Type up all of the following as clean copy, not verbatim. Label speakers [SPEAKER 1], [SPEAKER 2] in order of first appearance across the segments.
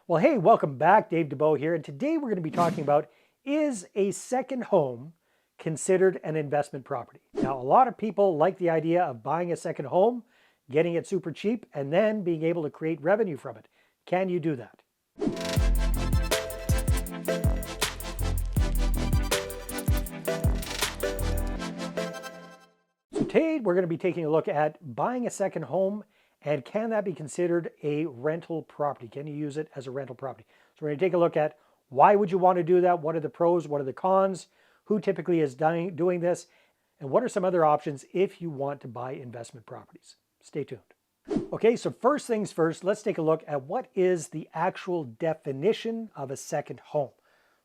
[SPEAKER 1] Well, hey, welcome back. Dave DeBow here. And today we're going to be talking about, is a second home considered an investment property? Now, a lot of people like the idea of buying a second home, getting it super cheap, and then being able to create revenue from it. Can you do that? So today we're going to be taking a look at buying a second home, and can that be considered a rental property? Can you use it as a rental property? So we're going to take a look at why would you want to do that? What are the pros? What are the cons? Who typically is doing this? And what are some other options if you want to buy investment properties? Stay tuned. Okay, so first things first, let's take a look at what is the actual definition of a second home.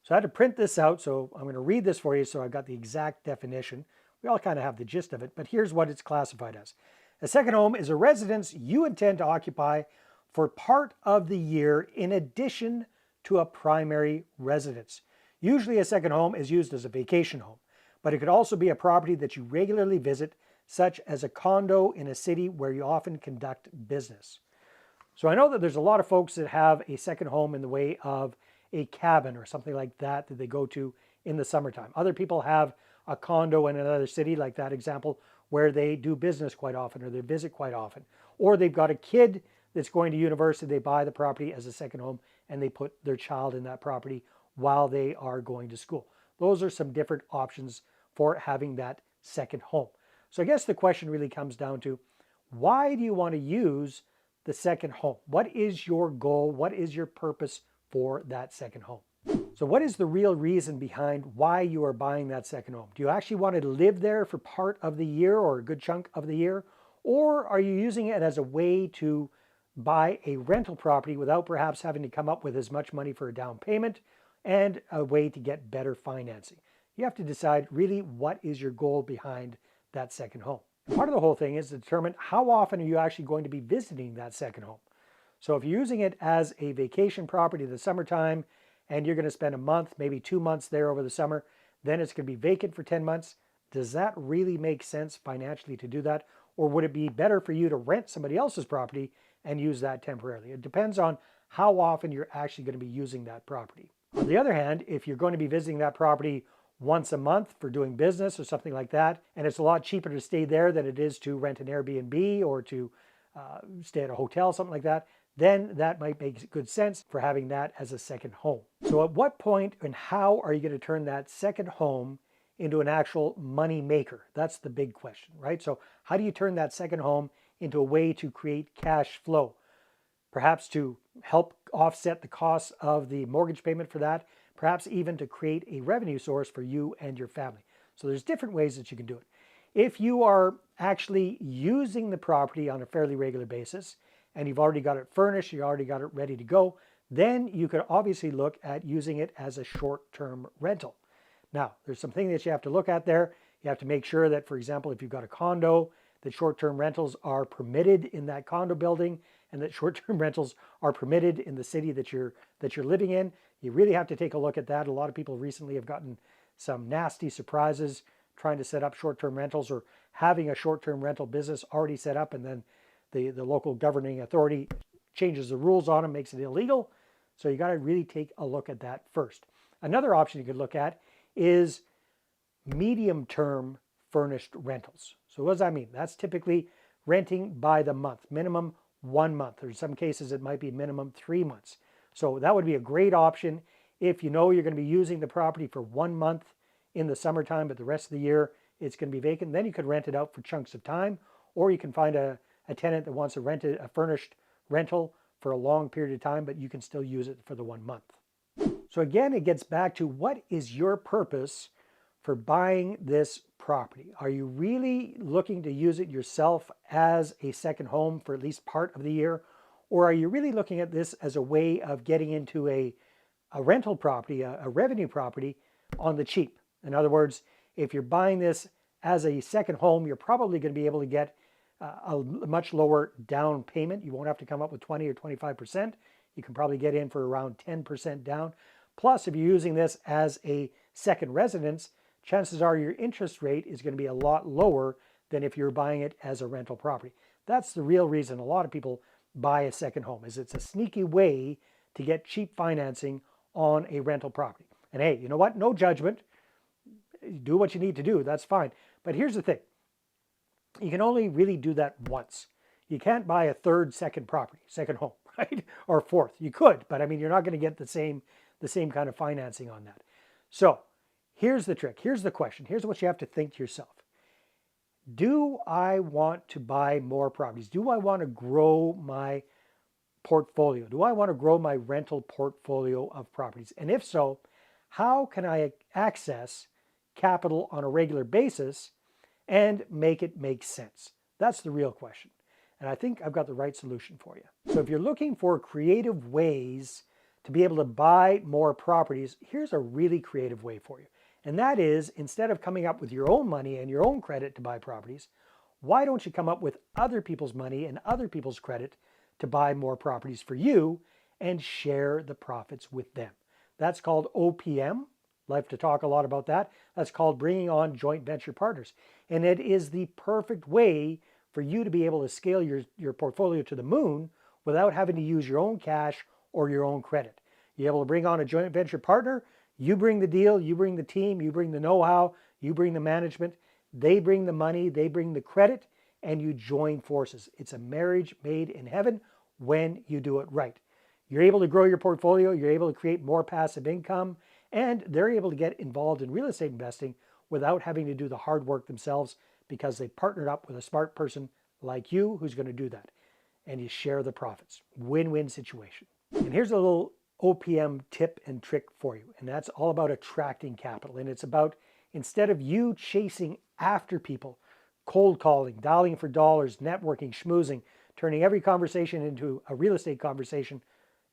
[SPEAKER 1] So I had to print this out, so I'm going to read this for you so I've got the exact definition. We all kind of have the gist of it, but here's what it's classified as. A second home is a residence you intend to occupy for part of the year in addition to a primary residence. Usually a second home is used as a vacation home, but it could also be a property that you regularly visit, such as a condo in a city where you often conduct business. So I know that there's a lot of folks that have a second home in the way of a cabin or something like that that they go to in the summertime. Other people have a condo in another city, like that example, where they do business quite often or they visit quite often. Or they've got a kid that's going to university, they buy the property as a second home and they put their child in that property while they are going to school. Those are some different options for having that second home. So I guess the question really comes down to, why do you want to use the second home? What is your goal? What is your purpose for that second home? So what is the real reason behind why you are buying that second home? Do you actually want to live there for part of the year or a good chunk of the year? Or are you using it as a way to buy a rental property without perhaps having to come up with as much money for a down payment and a way to get better financing? You have to decide really what is your goal behind that second home. And part of the whole thing is to determine how often are you actually going to be visiting that second home. So if you're using it as a vacation property in the summertime and you're going to spend a month, maybe 2 months there over the summer, then it's going to be vacant for 10 months. Does that really make sense financially to do that? Or would it be better for you to rent somebody else's property and use that temporarily? It depends on how often you're actually going to be using that property. On the other hand, if you're going to be visiting that property once a month for doing business or something like that, and it's a lot cheaper to stay there than it is to rent an Airbnb or to stay at a hotel, something like that, then that might make good sense for having that as a second home. So at what point and how are you going to turn that second home into an actual money maker? That's the big question, right? So how do you turn that second home into a way to create cash flow? Perhaps to help offset the costs of the mortgage payment for that, perhaps even to create a revenue source for you and your family. So there's different ways that you can do it. If you are actually using the property on a fairly regular basis and you've already got it furnished, you already got it ready to go, then you could obviously look at using it as a short-term rental. Now, there's something that you have to look at there. You have to make sure that, for example, if you've got a condo, that short-term rentals are permitted in that condo building and that short-term rentals are permitted in the city that you're living in. You really have to take a look at that. A lot of people recently have gotten some nasty surprises trying to set up short-term rentals or having a short-term rental business already set up, and then the local governing authority changes the rules on them, makes it illegal. So you got to really take a look at that first. Another option you could look at is medium-term furnished rentals. So what does that mean? That's typically renting by the month, minimum 1 month, or in some cases it might be minimum 3 months. So that would be a great option if you know you're going to be using the property for 1 month in the summertime, but the rest of the year it's going to be vacant. Then you could rent it out for chunks of time, or you can find a tenant that wants to rent it, a furnished rental for a long period of time, but you can still use it for the 1 month. So again, it gets back to, what is your purpose for buying this property? Are you really looking to use it yourself as a second home for at least part of the year? Or are you really looking at this as a way of getting into a rental property, a revenue property on the cheap? In other words, if you're buying this as a second home, you're probably going to be able to get a much lower down payment. You won't have to come up with 20 or 25%. You can probably get in for around 10% down. Plus, if you're using this as a second residence, chances are your interest rate is going to be a lot lower than if you're buying it as a rental property. That's the real reason a lot of people buy a second home, is it's a sneaky way to get cheap financing on a rental property. And hey, you know what? No judgment. Do what you need to do. That's fine. But here's the thing. You can only really do that once. You can't buy a third, second property, second home, right? Or fourth. You could, but I mean, you're not going to get the same kind of financing on that. So here's the trick. Here's the question. Here's what you have to think to yourself. Do I want to buy more properties? Do I want to grow my portfolio? Do I want to grow my rental portfolio of properties? And if so, how can I access capital on a regular basis and make it make sense? That's the real question. And I think I've got the right solution for you. So if you're looking for creative ways to be able to buy more properties, here's a really creative way for you. And that is, instead of coming up with your own money and your own credit to buy properties, why don't you come up with other people's money and other people's credit to buy more properties for you and share the profits with them? That's called OPM. Like to talk a lot about that. That's called bringing on joint venture partners. And it is the perfect way for you to be able to scale your portfolio to the moon without having to use your own cash or your own credit. You're able to bring on a joint venture partner. You bring the deal, you bring the team, you bring the know-how, you bring the management. They bring the money, they bring the credit, and you join forces. It's a marriage made in heaven when you do it right. You're able to grow your portfolio, you're able to create more passive income, and they're able to get involved in real estate investing without having to do the hard work themselves because they partnered up with a smart person like you who's going to do that. And you share the profits. Win-win situation. And here's a little OPM tip and trick for you. And that's all about attracting capital. And it's about, instead of you chasing after people, cold calling, dialing for dollars, networking, schmoozing, turning every conversation into a real estate conversation,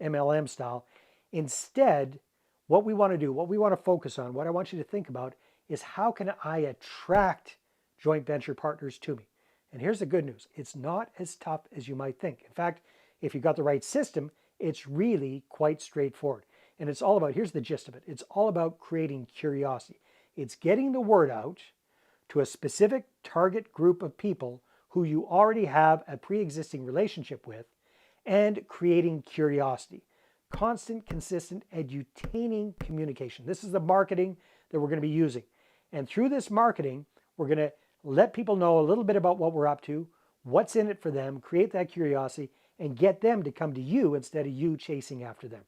[SPEAKER 1] MLM style, instead, what we want to do, what we want to focus on, what I want you to think about is how can I attract joint venture partners to me? And here's the good news. It's not as tough as you might think. In fact, if you've got the right system, it's really quite straightforward. And it's all about, here's the gist of it. It's all about creating curiosity. It's getting the word out to a specific target group of people who you already have a pre-existing relationship with and creating curiosity. Constant, consistent, edutaining communication. This is the marketing that we're going to be using. And through this marketing, we're going to let people know a little bit about what we're up to, what's in it for them, create that curiosity, and get them to come to you instead of you chasing after them.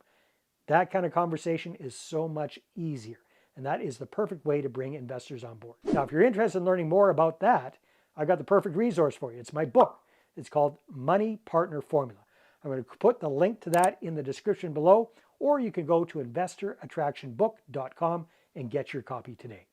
[SPEAKER 1] That kind of conversation is so much easier. And that is the perfect way to bring investors on board. Now, if you're interested in learning more about that, I've got the perfect resource for you. It's my book. It's called Money Partner Formula. I'm going to put the link to that in the description below, or you can go to investorattractionbook.com and get your copy today.